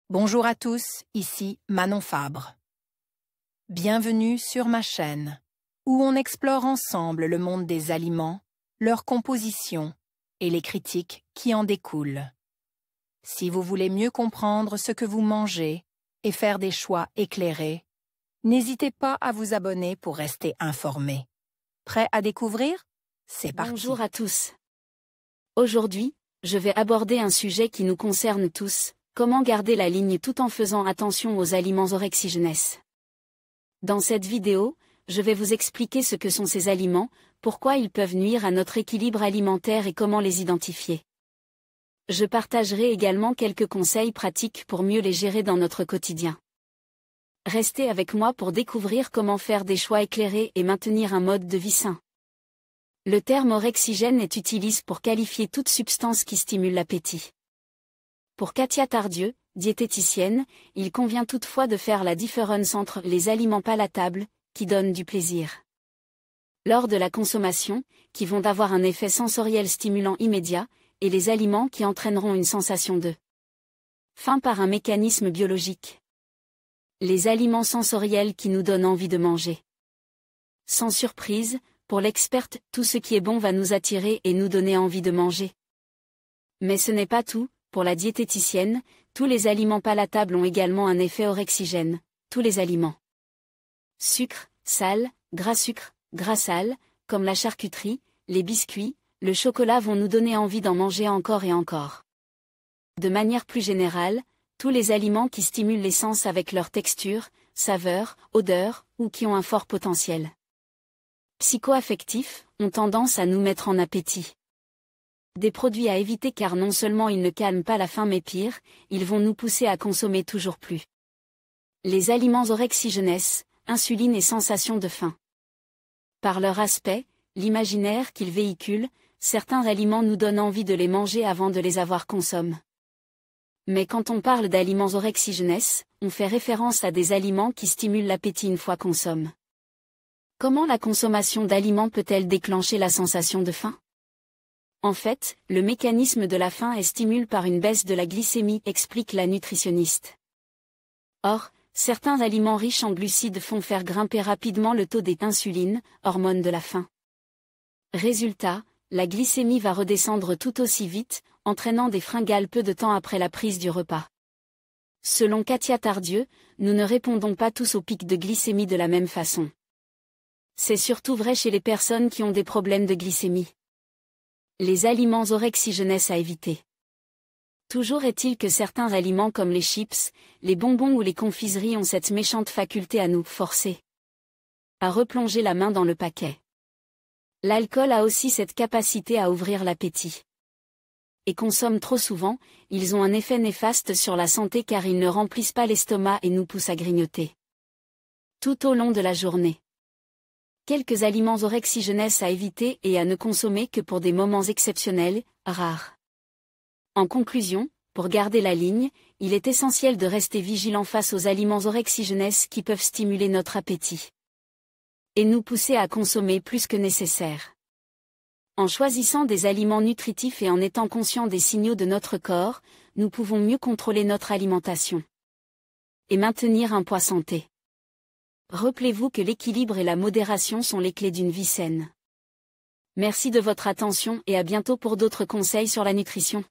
Bonjour à tous, ici Manon Fabre. Bienvenue sur ma chaîne, où on explore ensemble le monde des aliments, leur composition et les critiques qui en découlent. Si vous voulez mieux comprendre ce que vous mangez et faire des choix éclairés, n'hésitez pas à vous abonner pour rester informé. Prêt à découvrir? C'est parti. Bonjour à tous. Aujourd'hui, je vais aborder un sujet qui nous concerne tous. Comment garder la ligne tout en faisant attention aux aliments orexigènes. Dans cette vidéo, je vais vous expliquer ce que sont ces aliments, pourquoi ils peuvent nuire à notre équilibre alimentaire et comment les identifier. Je partagerai également quelques conseils pratiques pour mieux les gérer dans notre quotidien. Restez avec moi pour découvrir comment faire des choix éclairés et maintenir un mode de vie sain. Le terme orexigène est utilisé pour qualifier toute substance qui stimule l'appétit. Pour Katia Tardieu, diététicienne, il convient toutefois de faire la différence entre les aliments palatables, qui donnent du plaisir lors de la consommation, qui vont avoir un effet sensoriel stimulant immédiat, et les aliments qui entraîneront une sensation de faim par un mécanisme biologique. Les aliments sensoriels qui nous donnent envie de manger. Sans surprise, pour l'experte, tout ce qui est bon va nous attirer et nous donner envie de manger. Mais ce n'est pas tout. Pour la diététicienne, tous les aliments palatables ont également un effet orexigène, tous les aliments. Sucre, sal, gras sal, comme la charcuterie, les biscuits, le chocolat vont nous donner envie d'en manger encore et encore. De manière plus générale, tous les aliments qui stimulent les sens avec leur texture, saveur, odeur, ou qui ont un fort potentiel psycho-affectif, ont tendance à nous mettre en appétit. Des produits à éviter car non seulement ils ne calment pas la faim mais pire, ils vont nous pousser à consommer toujours plus. Les aliments orexigènes, insuline et sensation de faim. Par leur aspect, l'imaginaire qu'ils véhiculent, certains aliments nous donnent envie de les manger avant de les avoir consommés. Mais quand on parle d'aliments orexigènes, on fait référence à des aliments qui stimulent l'appétit une fois consommés. Comment la consommation d'aliments peut-elle déclencher la sensation de faim ? En fait, le mécanisme de la faim est stimulé par une baisse de la glycémie, explique la nutritionniste. Or, certains aliments riches en glucides font faire grimper rapidement le taux d'insuline, hormone de la faim. Résultat, la glycémie va redescendre tout aussi vite, entraînant des fringales peu de temps après la prise du repas. Selon Katia Tardieu, nous ne répondons pas tous au pic de glycémie de la même façon. C'est surtout vrai chez les personnes qui ont des problèmes de glycémie. Les aliments orexigènes à éviter. Toujours est-il que certains aliments comme les chips, les bonbons ou les confiseries ont cette méchante faculté à nous forcer à replonger la main dans le paquet. L'alcool a aussi cette capacité à ouvrir l'appétit. Et consomment trop souvent, ils ont un effet néfaste sur la santé car ils ne remplissent pas l'estomac et nous poussent à grignoter tout au long de la journée. Quelques aliments orexigènes à éviter et à ne consommer que pour des moments exceptionnels, rares. En conclusion, pour garder la ligne, il est essentiel de rester vigilant face aux aliments orexigènes qui peuvent stimuler notre appétit et nous pousser à consommer plus que nécessaire. En choisissant des aliments nutritifs et en étant conscients des signaux de notre corps, nous pouvons mieux contrôler notre alimentation et maintenir un poids santé. Rappelez-vous que l'équilibre et la modération sont les clés d'une vie saine. Merci de votre attention et à bientôt pour d'autres conseils sur la nutrition.